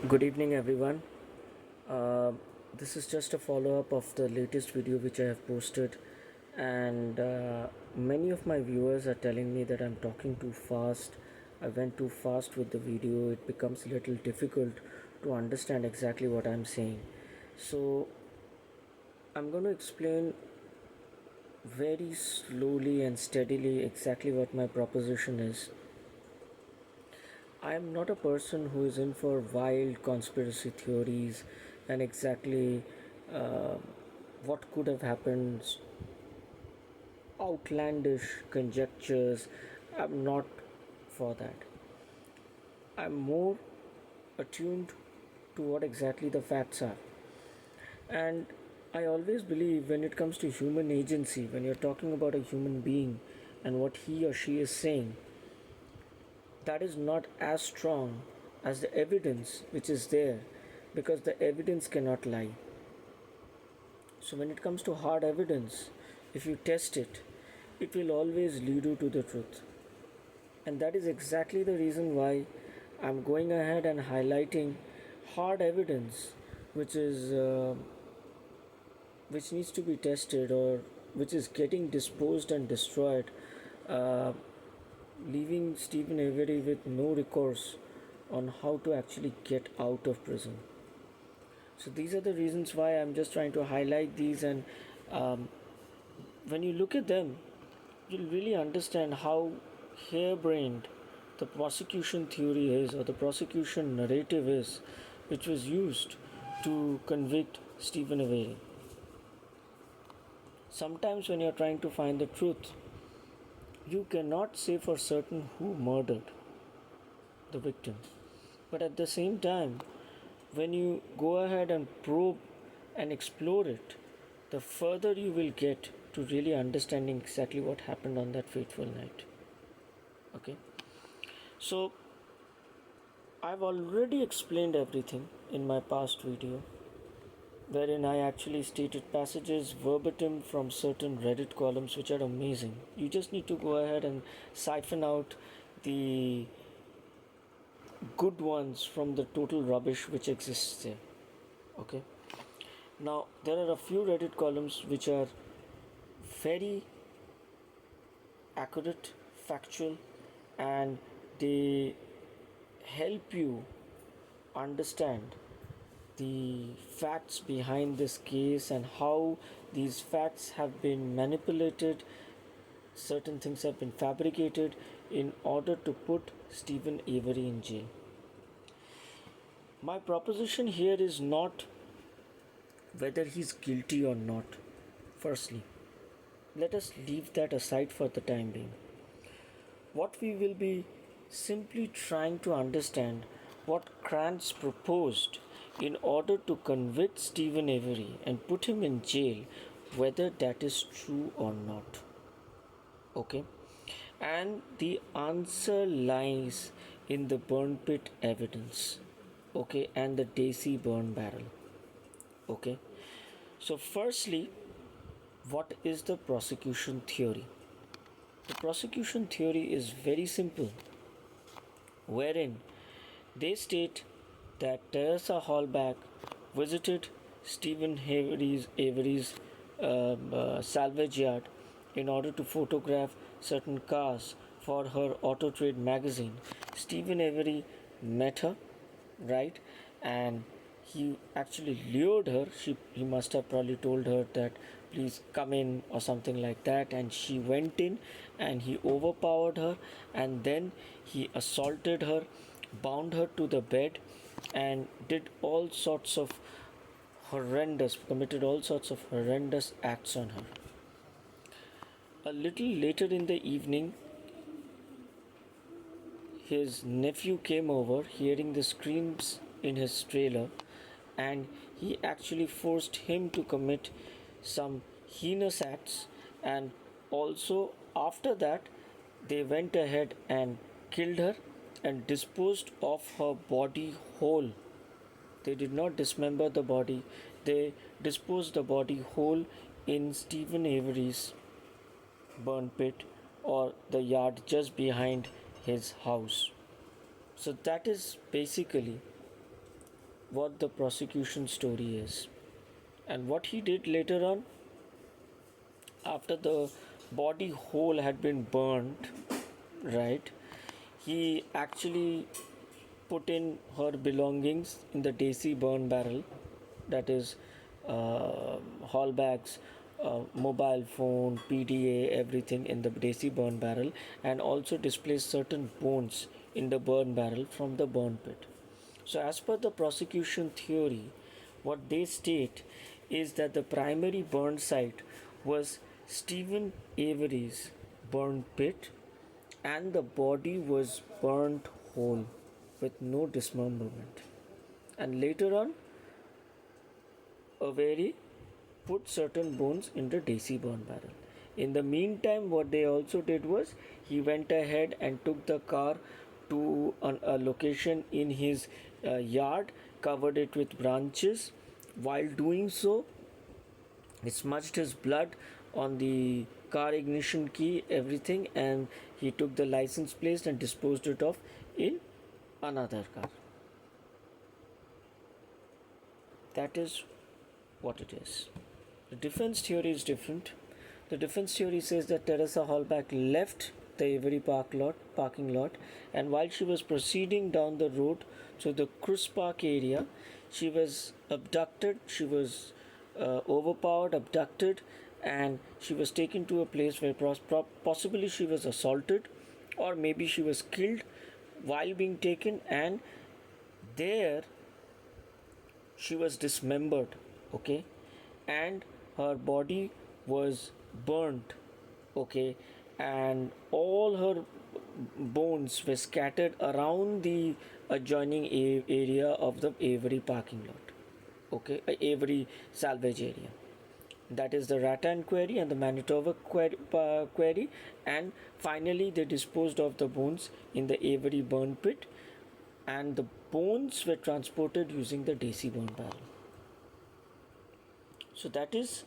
Good evening, everyone. Uh, this is just a follow up of the latest video which I have posted, and many of my viewers are telling me that I'm talking too fast. I went too fast with the video, it becomes a little difficult to understand exactly what I'm saying. So, I'm going to explain very slowly and steadily exactly what my proposition is. I am not a person who is in for wild conspiracy theories and exactly uh, what could have happened, outlandish conjectures. I'm not for that. I'm more attuned to what exactly the facts are. And I always believe when it comes to human agency, when you're talking about a human being and what he or she is saying, that is not as strong as the evidence which is there, because the evidence cannot lie. So when it comes to hard evidence, if you test it, it will always lead you to the truth. And that is exactly the reason why I'm going ahead and highlighting hard evidence which is which needs to be tested, or which is getting disposed and destroyed, uh, leaving Stephen Avery with no recourse on how to actually get out of prison. So these are the reasons why I'm just trying to highlight these, and um, when you look at them, you'll really understand how harebrained the prosecution theory is, or the prosecution narrative is, which was used to convict Stephen Avery. Sometimes, when you're trying to find the truth, you cannot say for certain who murdered the victim. But at the same time, when you go ahead and probe and explore it, the further you will get to really understanding exactly what happened on that fateful night. Okay, so I've already explained everything in my past video, wherein I actually stated passages verbatim from certain Reddit columns which are amazing. You just need to go ahead and siphon out the good ones from the total rubbish which exists there. Okay, now there are a few Reddit columns which are very accurate, factual, and they help you understand the facts behind this case and how these facts have been manipulated, certain things have been fabricated in order to put Stephen Avery in jail. My proposition here is not whether he's guilty or not. Firstly, let us leave that aside for the time being. What we will be simply trying to understand what Krantz proposed in order to convict Stephen Avery and put him in jail, whether that is true or not. Okay? And the answer lies in the burn pit evidence. Okay? And the Daisy burn barrel. Okay? So, firstly, what is the prosecution theory? The prosecution theory is very simple, wherein they state that Teresa Hallback visited Stephen Avery's salvage yard in order to photograph certain cars for her Auto Trade magazine. Stephen Avery met her, right? And he actually lured her. He must have probably told her that please come in or something like that, and she went in and he overpowered her, and then he assaulted her, bound her to the bed, and committed all sorts of horrendous acts on her. A little later in the evening, his nephew came over hearing the screams in his trailer, and he actually forced him to commit some heinous acts, and also after that they went ahead and killed her and disposed of her body whole. They did not dismember the body, they disposed the body whole in Stephen Avery's burn pit, or the yard just behind his house. So that is basically what the prosecution story is. And what he did later on, after the body whole had been burnt, right, he actually put in her belongings in the Desi burn barrel, that is, hall bags, mobile phone, PDA, everything in the Desi burn barrel, and also displaced certain bones in the burn barrel from the burn pit. So, as per the prosecution theory, what they state is that the primary burn site was Stephen Avery's burn pit, and the body was burnt whole with no dismemberment. And later on, Avery put certain bones in the Desi burn barrel. In the meantime, what they also did was he went ahead and took the car to a location in his yard, covered it with branches. While doing so, he smudged his blood on the car ignition key, everything, and he took the license plate and disposed it off in another car. That is what it is. The defense theory is different. The defense theory says that Teresa Hallback left the Avery parking lot, and while she was proceeding down the road to the Cruz Park area, she was abducted. She was overpowered, abducted, and she was taken to a place where possibly she was assaulted, or maybe she was killed while being taken, and there she was dismembered, okay, and her body was burnt, okay, and all her bones were scattered around the adjoining area of the Avery parking lot, okay, Avery salvage area. That is the Rattan quarry and the Manitoba quarry, and finally they disposed of the bones in the Avery burn pit, and the bones were transported using the Desi burn barrel. So that is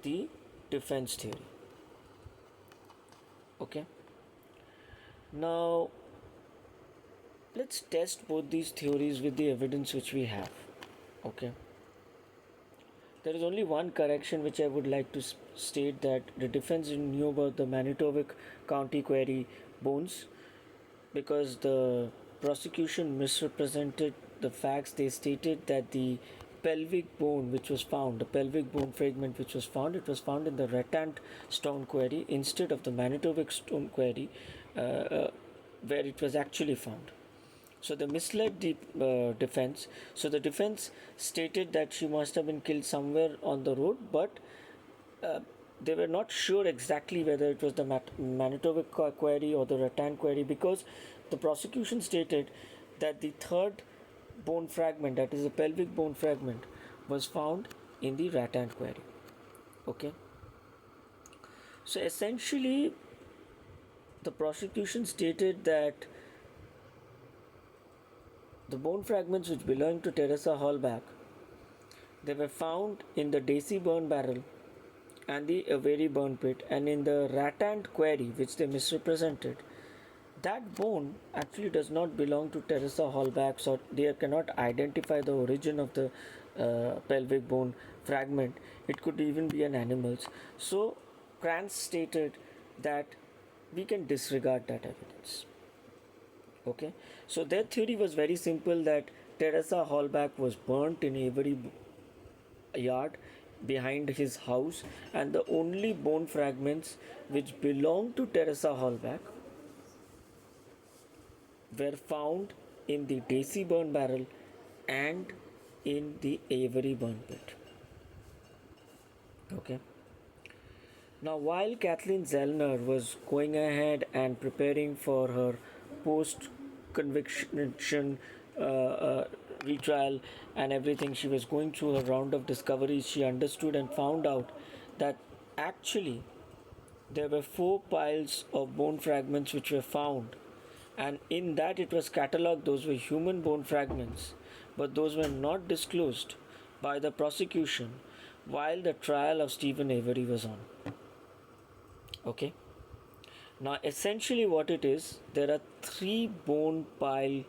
the defense theory. Okay. Now let's test both these theories with the evidence which we have. Okay. There is only one correction which I would like to state, that the defense knew about the Manitowoc County quarry bones, because the prosecution misrepresented the facts. They stated that the pelvic bone which was found, the pelvic bone fragment which was found, it was found in the Rattan stone quarry instead of the Manitowoc stone quarry where it was actually found. So they misled the defense. So the defense stated that she must have been killed somewhere on the road, but they were not sure exactly whether it was the Manitowoc quarry or the Rattan quarry, because the prosecution stated that the third bone fragment, that is the pelvic bone fragment, was found in the Rattan quarry. Okay. So essentially, the prosecution stated that the bone fragments which belong to Teresa Hallback, they were found in the Desi burn barrel and the Avery burn pit, and in the Rattan quarry which they misrepresented, that bone actually does not belong to Teresa Hallback, so they cannot identify the origin of the pelvic bone fragment. It could even be an animal's. So Krantz stated that we can disregard that evidence. Okay, so their theory was very simple, that Teresa Hallback was burnt in Avery yard behind his house, and the only bone fragments which belonged to Teresa Hallback were found in the Desi burn barrel and in the Avery burn pit. Okay. Now, while Kathleen Zellner was going ahead and preparing for her post-conviction retrial and everything, she was going through her round of discoveries. She understood and found out that actually there were 4 piles of bone fragments which were found, and in that it was catalogued those were human bone fragments, but those were not disclosed by the prosecution while the trial of Stephen Avery was on. Okay. Now essentially what it is, there are 3 bone piles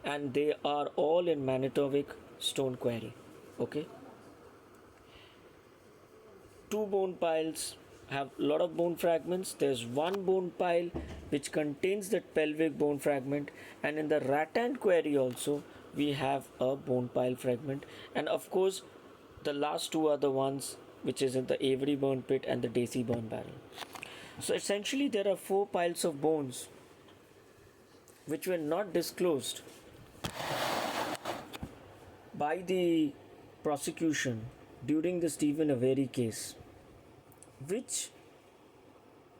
and they are all in Manitowic stone quarry. Okay, two bone piles have a lot of bone fragments. There's one bone pile which contains that pelvic bone fragment, and in the rattan quarry also we have a bone pile fragment, and of course the last two are the ones which is in the Avery burn pit and the Daisy burn barrel. So essentially there are four piles of bones which were not disclosed by the prosecution during the Stephen Avery case, which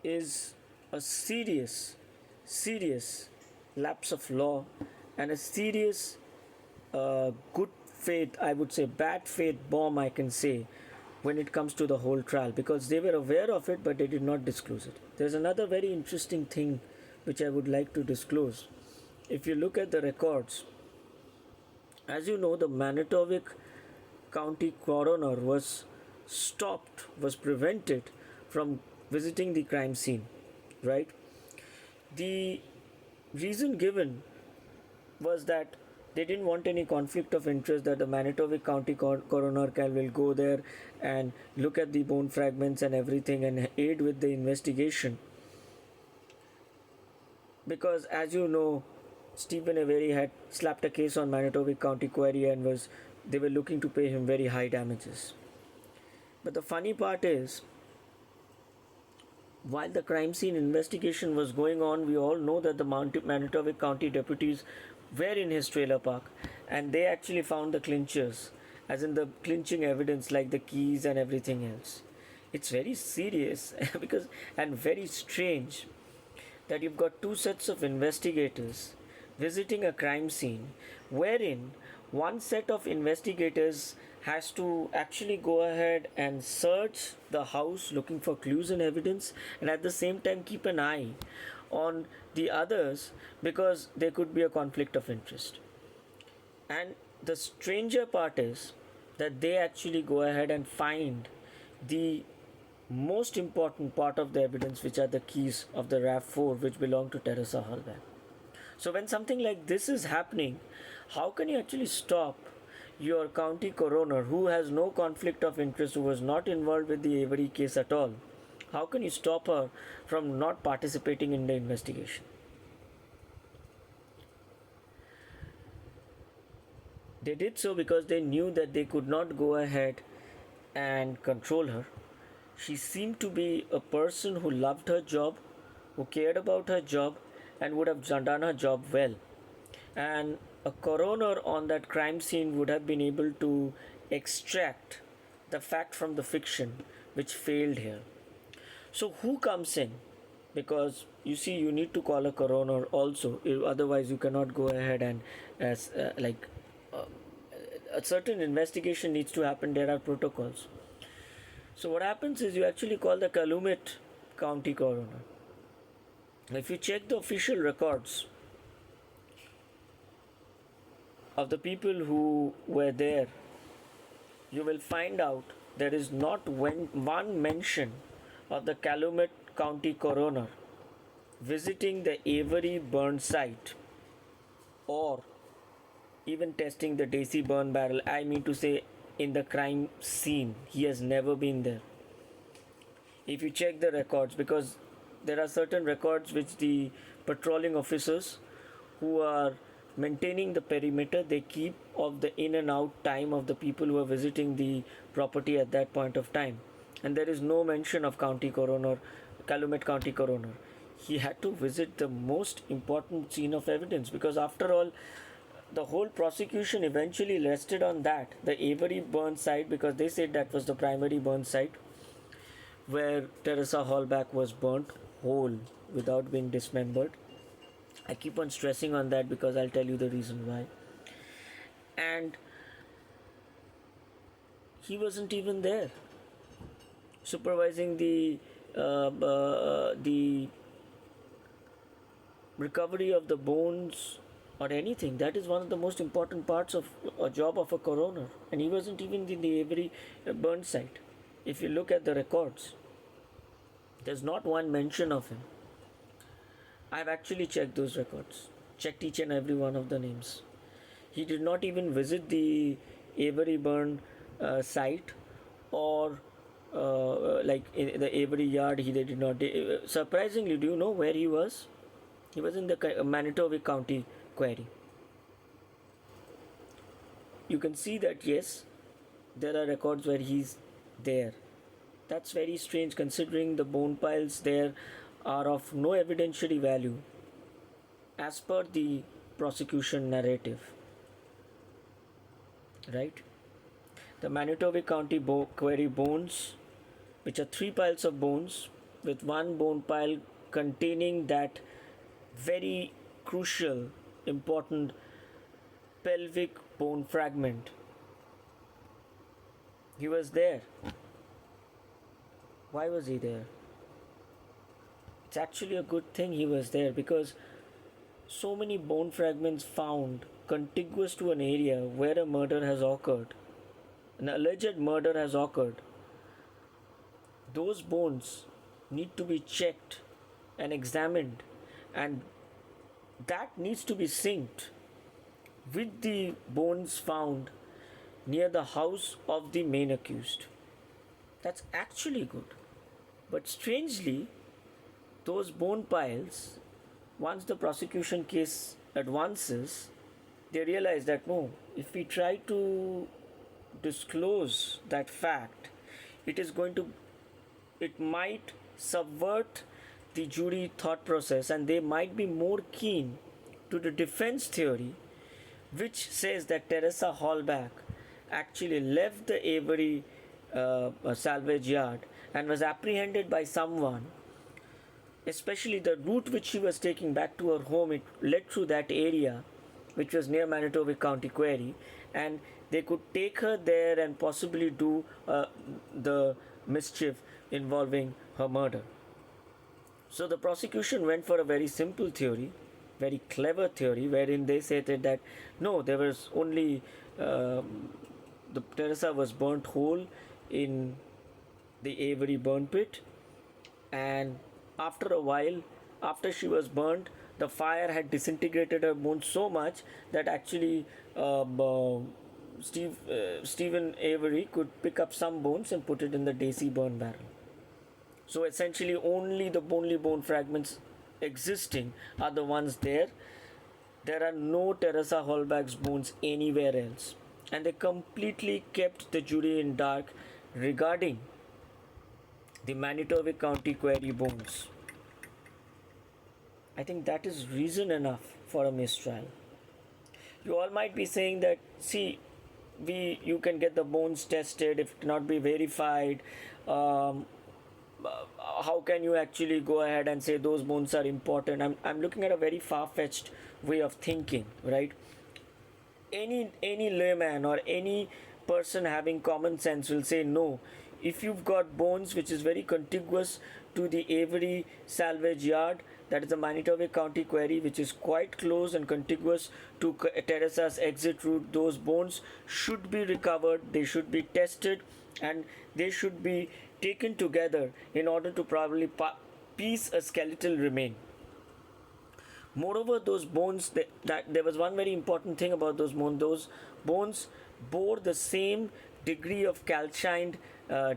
is a serious lapse of law and a serious good faith, I would say bad faith bomb, I can say, when it comes to the whole trial, because they were aware of it but they did not disclose it. There's another very interesting thing which I would like to disclose. If you look at the records, as you know, the Manitowic County coroner was prevented from visiting the crime scene, right? The reason given was that they didn't want any conflict of interest, that the Manitowic County coroner will go there and look at the bone fragments and everything and aid with the investigation. Because as you know, Stephen Avery had slapped a case on Manitowic County Quarry and they were looking to pay him very high damages. But the funny part is, while the crime scene investigation was going on, we all know that the Manitowic County deputies were in his trailer park and they actually found the clinchers, as in the clinching evidence like the keys and everything else. It's very serious because and very strange that you've got two sets of investigators visiting a crime scene wherein one set of investigators has to actually go ahead and search the house looking for clues and evidence, and at the same time keep an eye on the others because there could be a conflict of interest. And the stranger part is that they actually go ahead and find the most important part of the evidence, which are the keys of the RAV4 which belong to Teresa Hallback. So when something like this is happening, how can you actually stop your county coroner, who has no conflict of interest, who was not involved with the Avery case at all? How can you stop her from not participating in the investigation? They did so because they knew that they could not go ahead and control her. She seemed to be a person who loved her job, who cared about her job, and would have done her job well. And a coroner on that crime scene would have been able to extract the fact from the fiction, which failed here. So who comes in? Because you see, you need to call a coroner also, otherwise you cannot go ahead and a certain investigation needs to happen. There are protocols. So what happens is you actually call the Calumet County coroner. If you check the official records of the people who were there, you will find out there is not one mention of the Calumet County coroner visiting the Avery burn site or even testing the Daisy burn barrel. I mean to say, in the crime scene, he has never been there. If you check the records, because there are certain records which the patrolling officers who are maintaining the perimeter, they keep of the in and out time of the people who are visiting the property at that point of time. And there is no mention of county coroner, Calumet County coroner. He had to visit the most important scene of evidence, because after all, the whole prosecution eventually rested on that, the Avery burn site, because they said that was the primary burn site where Teresa Hallback was burnt whole without being dismembered. I keep on stressing on that because I'll tell you the reason why. And he wasn't even there supervising the recovery of the bones or anything. That is one of the most important parts of a job of a coroner, and he wasn't even in the Avery burn site. If you look at the records, there's not one mention of him. I've actually checked those records, checked each and every one of the names. He did not even visit the Avery burn site, or like in the Avery yard. He did not. Surprisingly, do you know where he was? He was in the Manitoba County quarry. You can see that, yes, there are records where he's there. That's very strange considering the bone piles there are of no evidentiary value as per the prosecution narrative, right? The Manitoba County quarry bones, which are three piles of bones, with one bone pile containing that very crucial, important pelvic bone fragment. He was there. Why was he there? It's actually a good thing he was there, because so many bone fragments found contiguous to an area where a murder has occurred, an alleged murder has occurred. Those bones need to be checked and examined, and that needs to be synced with the bones found near the house of the main accused. That's actually good. But strangely, those bone piles, once the prosecution case advances, they realize that no, if we try to disclose that fact, it might subvert the jury thought process, and they might be more keen to the defense theory, which says that Teresa Hallback actually left the Avery salvage yard and was apprehended by someone. Especially the route which she was taking back to her home, it led through that area, which was near Manitoba County Quarry, and they could take her there and possibly do the mischief involving her murder. So the prosecution went for a very simple theory, very clever theory, wherein they stated that no, there was only the Teresa was burnt whole in the Avery burn pit, and after a while, after she was burnt, the fire had disintegrated her bones so much that actually Stephen Avery could pick up some bones and put it in the Daisy burn barrel. So essentially, only the bone fragments existing are the ones there. There are no Teresa Hallback's bones anywhere else, and they completely kept the jury in dark regarding the Manitoba County Quarry bones. I think that is reason enough for a mistrial. You all might be saying that, see, you can get the bones tested, if it cannot be verified. How can you actually go ahead and say those bones are important? I'm looking at a very far-fetched way of thinking, right? Any layman or any person having common sense will say no. If you've got bones which is very contiguous to the Avery salvage yard, that is the Manitoba County Quarry, which is quite close and contiguous to Teresa's exit route, those bones should be recovered, they should be tested, and they should be taken together in order to probably piece a skeletal remain. Moreover, those bones, that there was one very important thing about those bones bore the same degree of calcined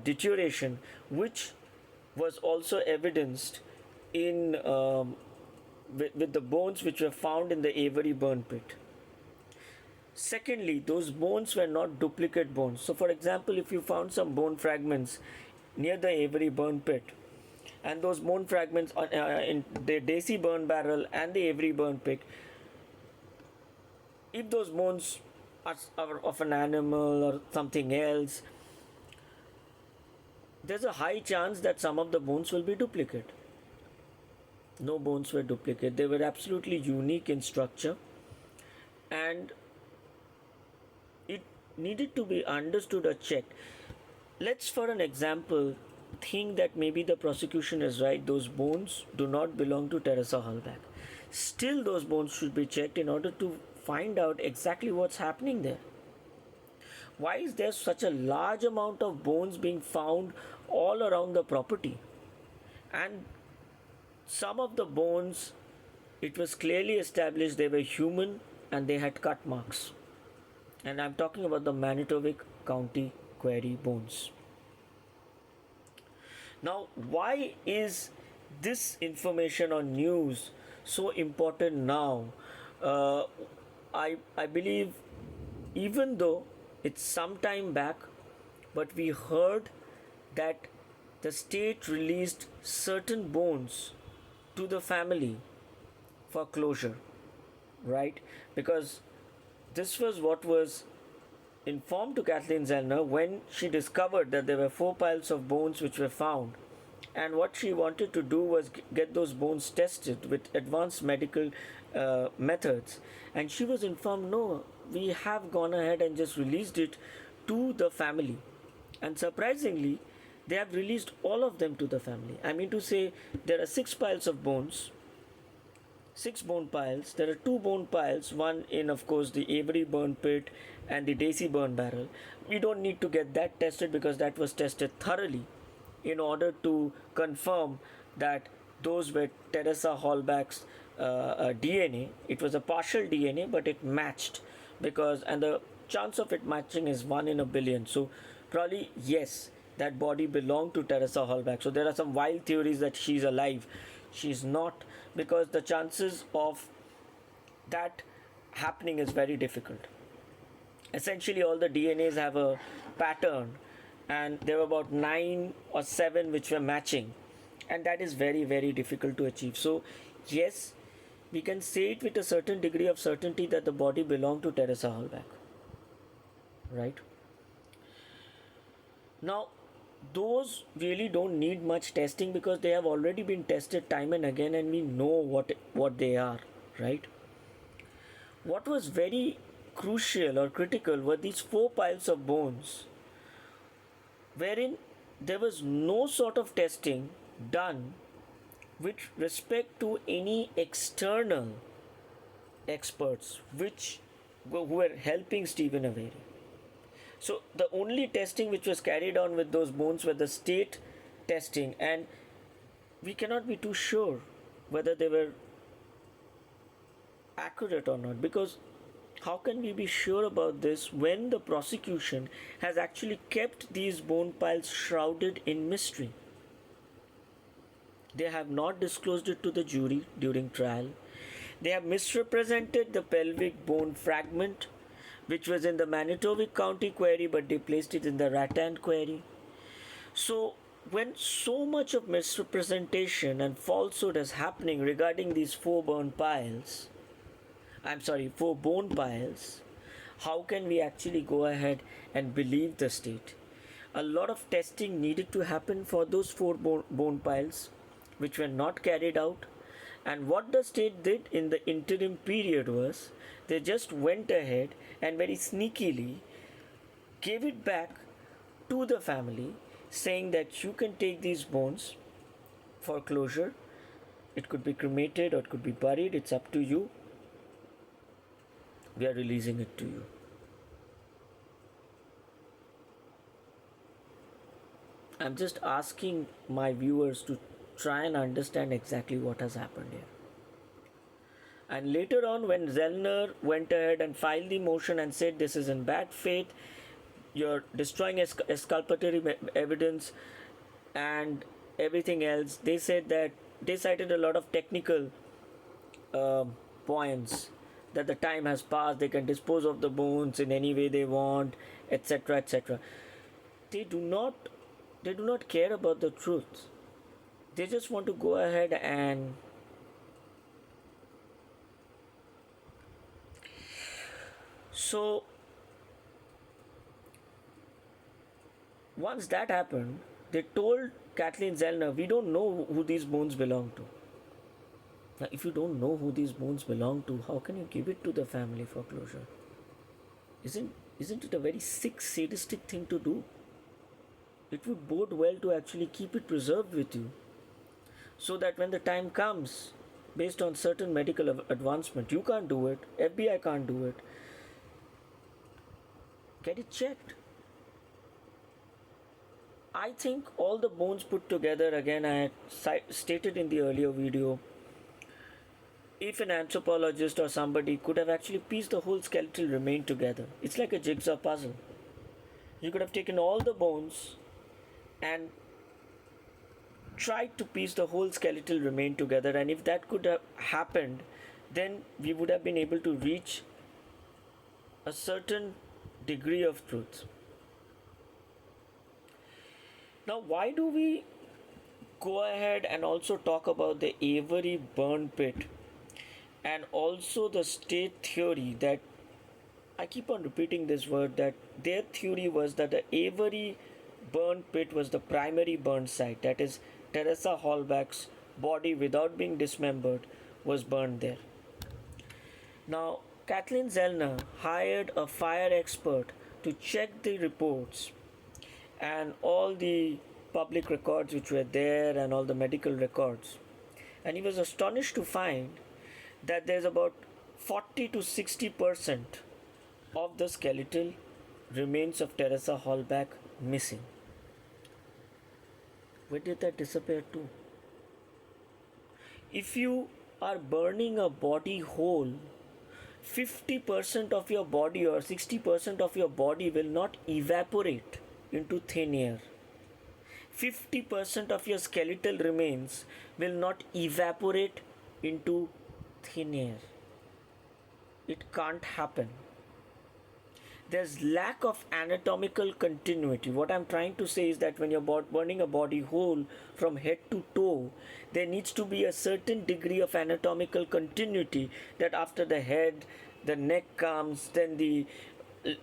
deterioration, which was also evidenced in with the bones which were found in the Avery burn pit. Secondly, those bones were not duplicate bones. So for example, if you found some bone fragments near the Avery burn pit, and those bone fragments in the Daisy burn barrel and the Avery burn pit, if those bones are of an animal or something else, there's a high chance that some of the bones will be duplicate. No bones were duplicate. They were absolutely unique in structure, and it needed to be understood or checked. Let's, for an example, think that maybe the prosecution is right, those bones do not belong to Teresa Hallback. Still, those bones should be checked in order to find out exactly what's happening there. Why is there such a large amount of bones being found all around the property? And some of the bones, it was clearly established they were human and they had cut marks. And I'm talking about the Manitowick County Quarry bones. Now, why is this information on news so important now? Uh, I believe even though it's some time back, but we heard that the state released certain bones to the family for closure, right? Because this was what was informed to Kathleen Zellner when she discovered that there were 4 piles of bones which were found. And what she wanted to do was get those bones tested with advanced medical methods. And she was informed, no, we have gone ahead and just released it to the family. And surprisingly, they have released all of them to the family. I mean to say, there are 6 piles of bones, 6 bone piles. There are 2 bone piles, one in, of course, the Avery burn pit and the Daisy burn barrel. We don't need to get that tested because that was tested thoroughly in order to confirm that those were Teresa Hallback's DNA. It was a partial DNA, but it matched because, and the chance of it matching is 1 in a billion. So probably yes, that body belonged to Teresa Hallback. So there are some wild theories that she's alive. She's not, because the chances of that happening is very difficult. Essentially, all the DNAs have a pattern, and there were about 9 or 7 which were matching, and that is very, very difficult to achieve. So, yes, we can say it with a certain degree of certainty that the body belonged to Teresa Hallback, right? Now, those really don't need much testing because they have already been tested time and again, and we know what they are, right? What was very crucial or critical were these 4 piles of bones, wherein there was no sort of testing done with respect to any external experts who were helping Stephen Avery. So the only testing which was carried on with those bones were the state testing, and we cannot be too sure whether they were accurate or not, because how can we be sure about this when the prosecution has actually kept these bone piles shrouded in mystery? They have not disclosed it to the jury during trial. They have misrepresented the pelvic bone fragment, which was in the Manitowick County Quarry, but they placed it in the Rattan Quarry. So, when so much of misrepresentation and falsehood is happening regarding these 4 bone piles, how can we actually go ahead and believe the state? A lot of testing needed to happen for those 4 bone piles, which were not carried out. And what the state did in the interim period was they just went ahead and very sneakily gave it back to the family, saying that you can take these bones for closure. It could be cremated or it could be buried, it's up to you. We are releasing it to you. I'm just asking my viewers to try and understand exactly what has happened here. And later on, when Zellner went ahead and filed the motion and said this is in bad faith, you're destroying exculpatory evidence and everything else, they said that they cited a lot of technical points, that the time has passed, they can dispose of the bones in any way they want, etc., etc. They do not care about the truth. They just want to go ahead and so once that happened, they told Kathleen Zellner, we don't know who these bones belong to. Now, if you don't know who these bones belong to, how can you give it to the family for closure? Isn't it a very sick, sadistic thing to do? It would bode well to actually keep it preserved with you, so that when the time comes, based on certain medical advancement, you can't do it, FBI can't do it, get it checked. I think all the bones put together, again, I had stated in the earlier video, if an anthropologist or somebody could have actually pieced the whole skeletal remain together, it's like a jigsaw puzzle. You could have taken all the bones and tried to piece the whole skeletal remain together, and if that could have happened, then we would have been able to reach a certain degree of truth. Now, why do we go ahead and also talk about the Avery burn pit and also the state theory that I keep on repeating this word, that their theory was that the Avery burn pit was the primary burn site, that is, Teresa Hallback's body without being dismembered was burned there. Now, Kathleen Zellner hired a fire expert to check the reports and all the public records which were there and all the medical records. And he was astonished to find that there's about 40 to 60% of the skeletal remains of Teresa Hallback missing. Where did that disappear to? If you are burning a body whole, 50% of your body or 60% of your body will not evaporate into thin air. 50% of your skeletal remains will not evaporate into thin air. It can't happen. There's lack of anatomical continuity. What I'm trying to say is that when you're burning a body whole from head to toe, there needs to be a certain degree of anatomical continuity, that after the head, the neck comes, then the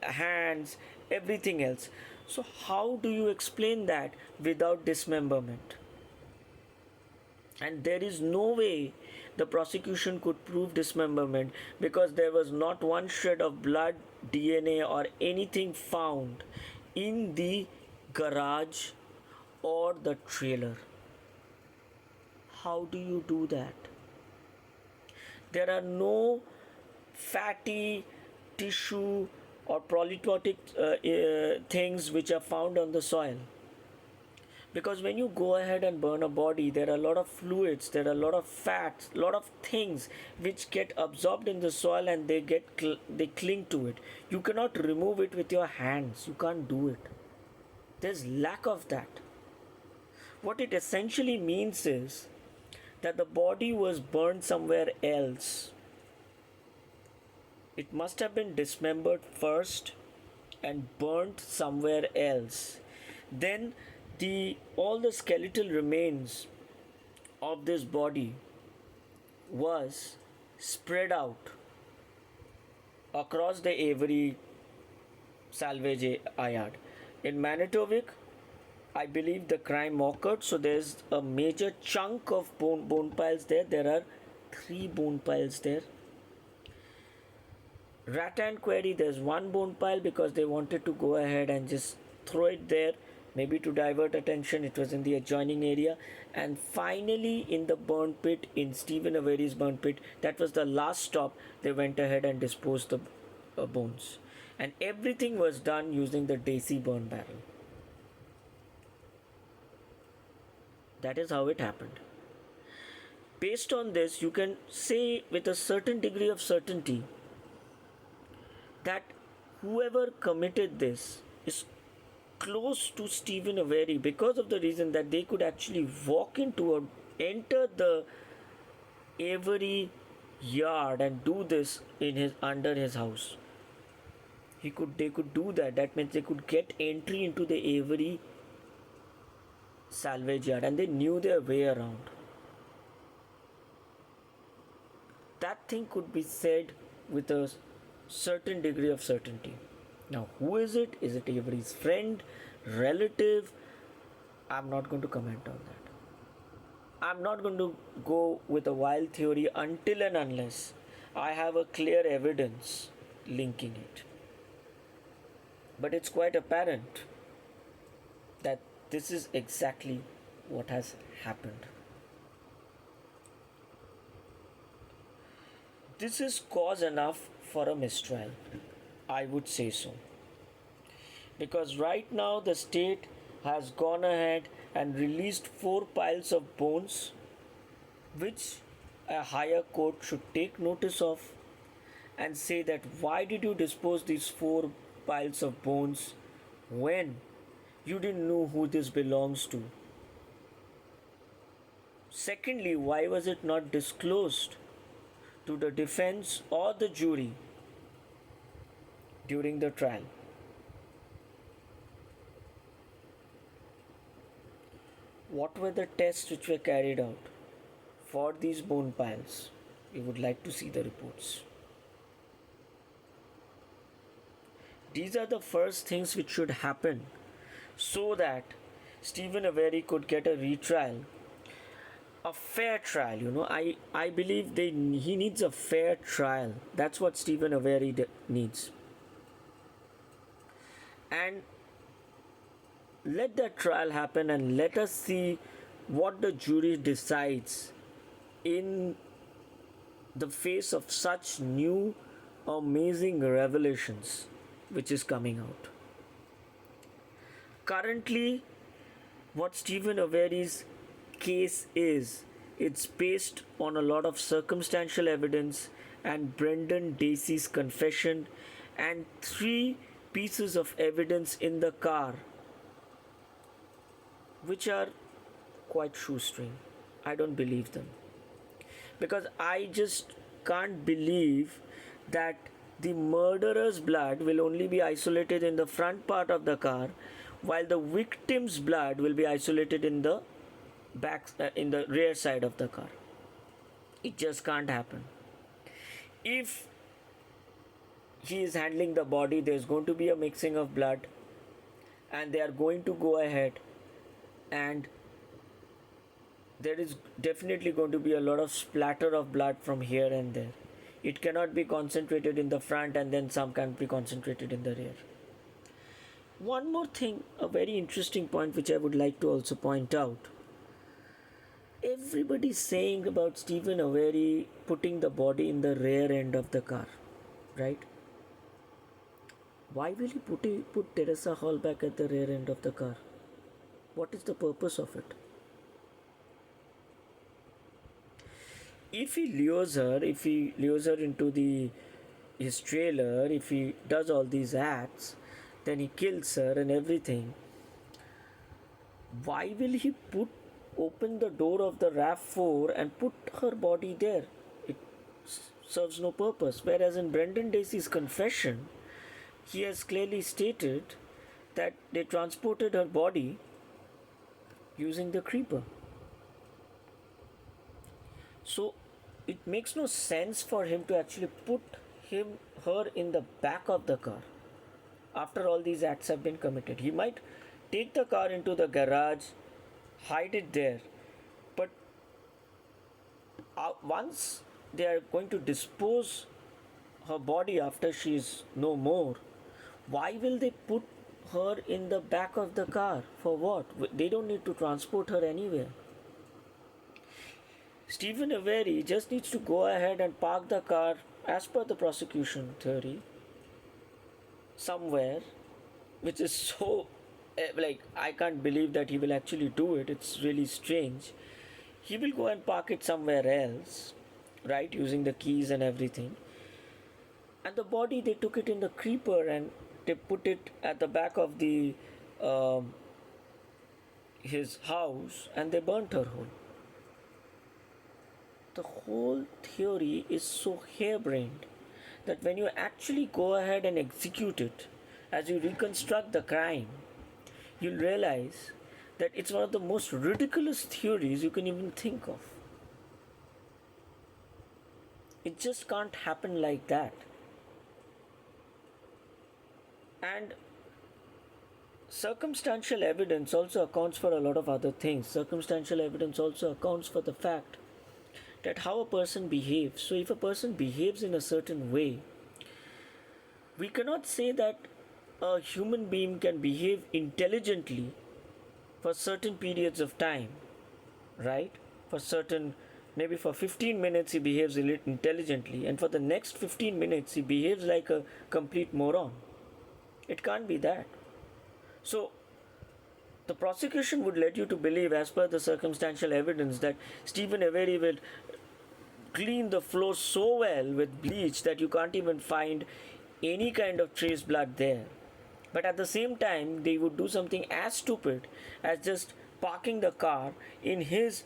hands, everything else. So how do you explain that without dismemberment? And there is no way the prosecution could prove dismemberment, because there was not one shred of blood, DNA or anything found in the garage or the trailer. How do you do that? There are no fatty tissue or polyptotic things which are found on the soil. Because when you go ahead and burn a body, there are a lot of fluids, there are a lot of fats, a lot of things which get absorbed in the soil and they cling to it. You cannot remove it with your hands. You can't do it. There's lack of that. What it essentially means is that the body was burned somewhere else. It must have been dismembered first and burnt somewhere else. Then all the skeletal remains of this body was spread out across the Avery salvage yard. In Manitowick, I believe the crime occurred, so there's a major chunk of bone piles there. There are 3 bone piles there. Rattan Quarry, there's 1 bone pile because they wanted to go ahead and just throw it there, maybe to divert attention. It was in the adjoining area. And finally, in the burn pit, in Stephen Avery's burn pit, that was the last stop. They went ahead and disposed the bones. And everything was done using the Daisy burn barrel. That is how it happened. Based on this, you can say with a certain degree of certainty that whoever committed this is close to Stephen Avery, because of the reason that they could actually enter the Avery yard and do this under his house. They could do that. That means they could get entry into the Avery salvage yard, and they knew their way around. That thing could be said with a certain degree of certainty. Now, who is it? Is it Avery's friend, relative? I'm not going to comment on that. I'm not going to go with a wild theory until and unless I have a clear evidence linking it. But it's quite apparent that this is exactly what has happened. This is cause enough for a mistrial. I would say so. Because right now the state has gone ahead and released 4 piles of bones, which a higher court should take notice of and say that why did you dispose these four piles of bones when you didn't know who this belongs to? Secondly, why was it not disclosed to the defense or the jury during the trial? What were the tests which were carried out for these bone piles? We would like to see the reports. These are the first things which should happen so that Stephen Avery could get a retrial, a fair trial. I believe he needs a fair trial. That's what Stephen Avery needs. And let that trial happen and let us see what the jury decides in the face of such new amazing revelations which is coming out. Currently, what Stephen Avery's case is, it's based on a lot of circumstantial evidence and Brendan Dacey's confession and 3 pieces of evidence in the car which are quite shoestring. I don't believe them. Because I just can't believe that the murderer's blood will only be isolated in the front part of the car, while the victim's blood will be isolated in the in the rear side of the car. It just can't happen. If he is handling the body, there's going to be a mixing of blood, and they are going to go ahead, and there is definitely going to be a lot of splatter of blood from here and there. It cannot be concentrated in the front and then some can be concentrated in the rear. One more thing, a very interesting point which I would like to also point out. Everybody's saying about Stephen Avery putting the body in the rear end of the car, right? Why will he put Teresa Hall back at the rear end of the car? What is the purpose of it? If he lures her into his trailer, if he does all these acts, then he kills her and everything. Why will he open the door of the RAV4 and put her body there? It serves no purpose. Whereas in Brendan Dacey's confession, he has clearly stated that they transported her body using the creeper. So it makes no sense for him to actually put her in the back of the car after all these acts have been committed. He might take the car into the garage, hide it there, but once they are going to dispose her body after she is no more, why will they put her in the back of the car? For what? They don't need to transport her anywhere. Stephen Avery just needs to go ahead and park the car, as per the prosecution theory, somewhere, which is so, I can't believe that he will actually do it. It's really strange. He will go and park it somewhere else, right, using the keys and everything. And the body, they took it in the creeper and they put it at the back of his house, and they burnt her whole. The whole theory is so harebrained that when you actually go ahead and execute it, as you reconstruct the crime, you'll realize that it's one of the most ridiculous theories you can even think of. It just can't happen like that. And circumstantial evidence also accounts for a lot of other things. Circumstantial evidence also accounts for the fact that how a person behaves. So if a person behaves in a certain way, we cannot say that a human being can behave intelligently for certain periods of time, right? Maybe for 15 minutes he behaves intelligently, and for the next 15 minutes he behaves like a complete moron. It can't be that. So the prosecution would let you to believe, as per the circumstantial evidence, that Stephen Avery will clean the floor so well with bleach that you can't even find any kind of trace blood there. But at the same time, they would do something as stupid as just parking the car in his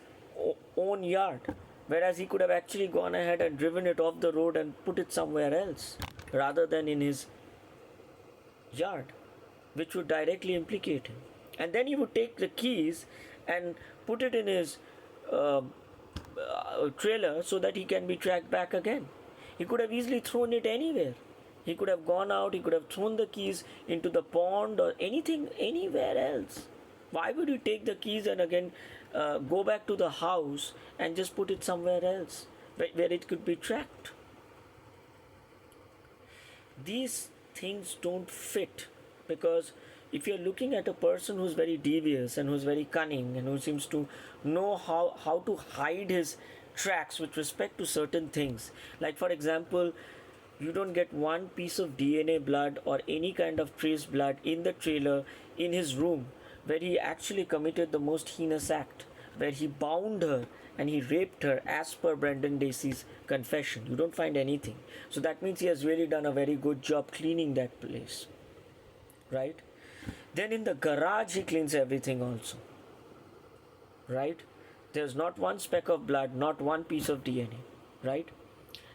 own yard, whereas he could have actually gone ahead and driven it off the road and put it somewhere else rather than in his yard, which would directly implicate him. And then he would take the keys and put it in his uh, trailer so that he can be tracked back again. He could have easily thrown it anywhere. He could have gone out, he could have thrown the keys into the pond or anything, anywhere else. Why would you take the keys and again go back to the house and just put it somewhere else where it could be tracked? These things don't fit, because if you're looking at a person who's very devious and who's very cunning and who seems to know how to hide his tracks with respect to certain things, like for example, you don't get one piece of DNA blood or any kind of trace blood in the trailer in his room where he actually committed the most heinous act, where he bound her and he raped her as per Brendan Dacey's confession. You don't find anything. So that means he has really done a very good job cleaning that place, right? Then in the garage he cleans everything also, right? There's not one speck of blood, not one piece of DNA, right?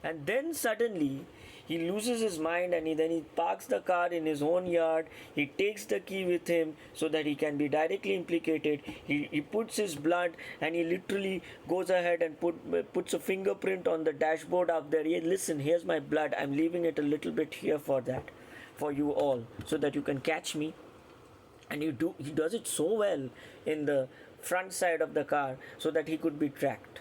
And then suddenly he loses his mind and then he parks the car in his own yard. He takes the key with him so that he can be directly implicated. He puts his blood and he literally goes ahead and puts a fingerprint on the dashboard up there. Listen, here's my blood. I'm leaving it a little bit here for that, for you all, so that you can catch me. And he does it so well in the front side of the car so that he could be tracked.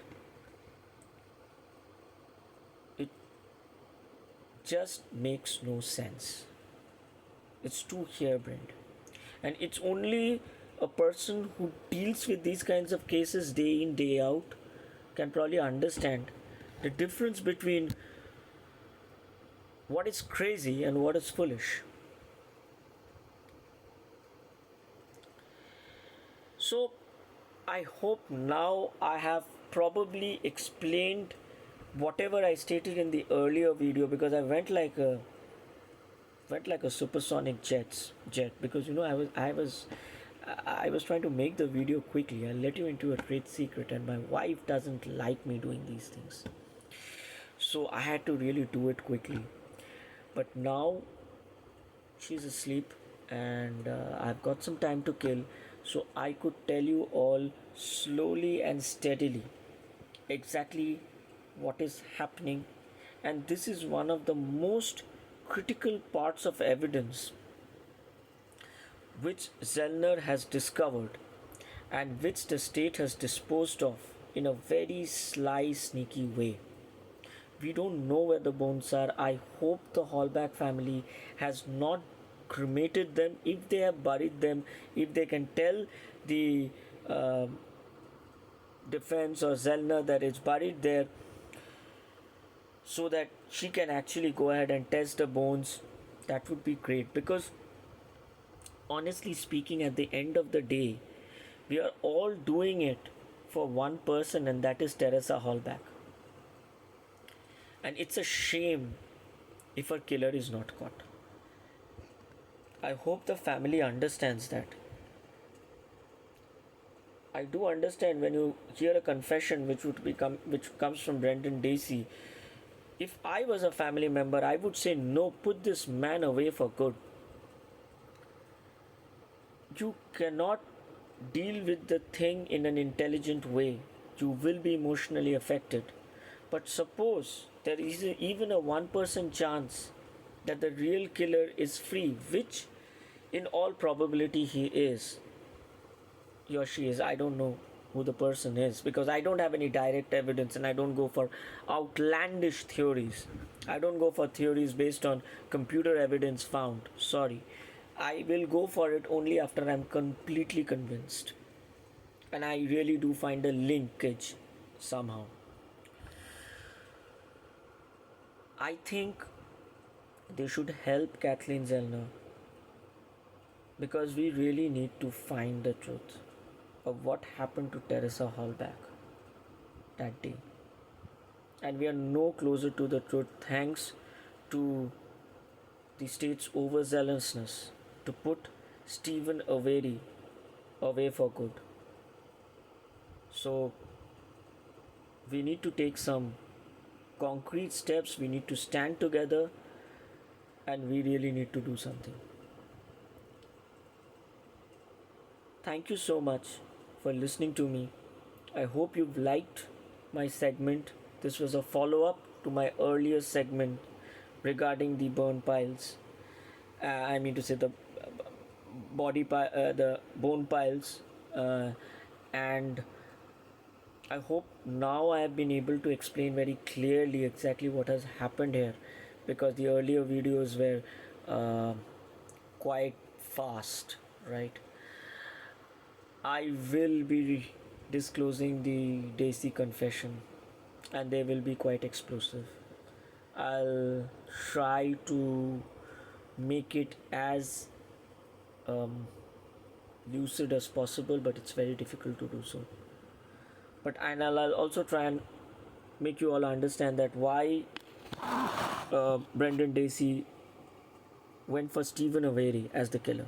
Just makes no sense. It's too harebrained. And it's only a person who deals with these kinds of cases day in, day out can probably understand the difference between what is crazy and what is foolish. So, I hope now I have probably explained whatever I stated in the earlier video, because I went like a supersonic jet, because I was trying to make the video quickly. I'll let you into a trade secret, and my wife doesn't like me doing these things, so I had to really do it quickly. But now she's asleep and I've got some time to kill, so I could tell you all slowly and steadily exactly what is happening. And this is one of the most critical parts of evidence which Zellner has discovered and which the state has disposed of in a very sly, sneaky way. We don't know where the bones are. I hope the Hallback family has not cremated them. If they have buried them, if they can tell the defense or Zellner that it's buried there, so that she can actually go ahead and test the bones, that would be great. Because honestly speaking, at the end of the day, we are all doing it for one person, and that is Teresa Hallback. And it's a shame if her killer is not caught. I hope the family understands that. I do understand when you hear a confession which comes from Brendan Dacey. If I was a family member, I would say, no, put this man away for good. You cannot deal with the thing in an intelligent way. You will be emotionally affected. But suppose there is even a 1% chance that the real killer is free, which in all probability he is. He or she is. I don't know who the person is, because I don't have any direct evidence, and I don't go for outlandish theories. I don't go for theories based on computer evidence found. Sorry. I will go for it only after I'm completely convinced. And I really do find a linkage somehow. I think they should help Kathleen Zellner, because we really need to find the truth of what happened to Teresa Hallback that day. and we are no closer to the truth thanks to the state's overzealousness to put Stephen Avery away for good. So we need to take some concrete steps, we need to stand together, and we really need to do something. Thank you so much for listening to me. I hope you've liked my segment. This was a follow up to my earlier segment regarding the burn piles. I mean to say the bone piles, and I hope now I have been able to explain very clearly exactly what has happened here, because the earlier videos were quite fast, right? I will be disclosing the Desi confession, and they will be quite explosive. I'll try to make it as um, lucid as possible, but it's very difficult to do so. But and I'll also try and make you all understand that why Brendan Dacy went for Stephen Avery as the killer.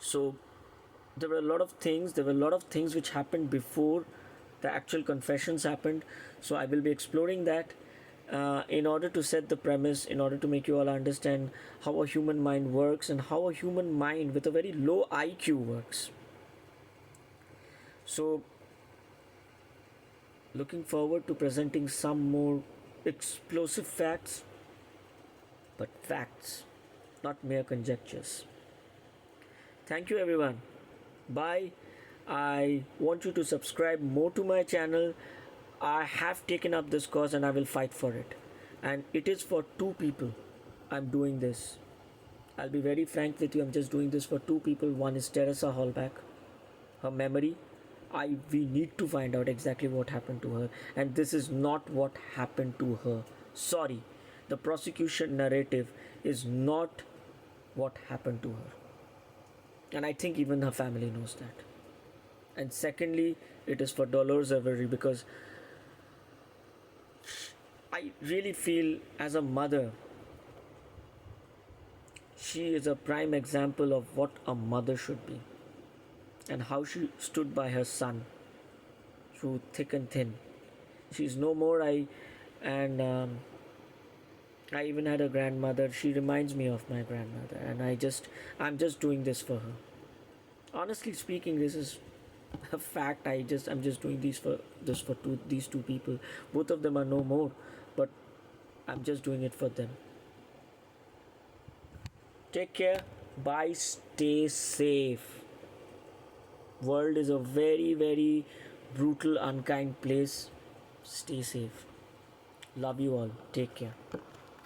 So there were a lot of things. There were a lot of things which happened before the actual confessions happened. So I will be exploring that in order to set the premise, in order to make you all understand how a human mind works and how a human mind with a very low IQ works. So looking forward to presenting some more explosive facts, but facts, not mere conjectures. Thank you, everyone. Bye. I want you to subscribe more to my channel. I have taken up this cause and I will fight for it. And it is for two people I'm doing this. I'll be very frank with you, I'm just doing this for two people. One is Teresa Hallback, her memory. We need to find out exactly what happened to her, and this is not what happened to her. Sorry, the prosecution narrative is not what happened to her, and I think even her family knows that. And secondly, it is for Dolores Avery, because I really feel as a mother, she is a prime example of what a mother should be, and how she stood by her son through thick and thin. She's no more. And I even had a grandmother. She reminds me of my grandmother, and I'm just doing this for her. Honestly speaking, this is a fact. I'm just doing these two people. Both of them are no more, but I'm just doing it for them. Take care. Bye. Stay safe. World is a very, very brutal, unkind place. Stay safe. Love you all. Take care.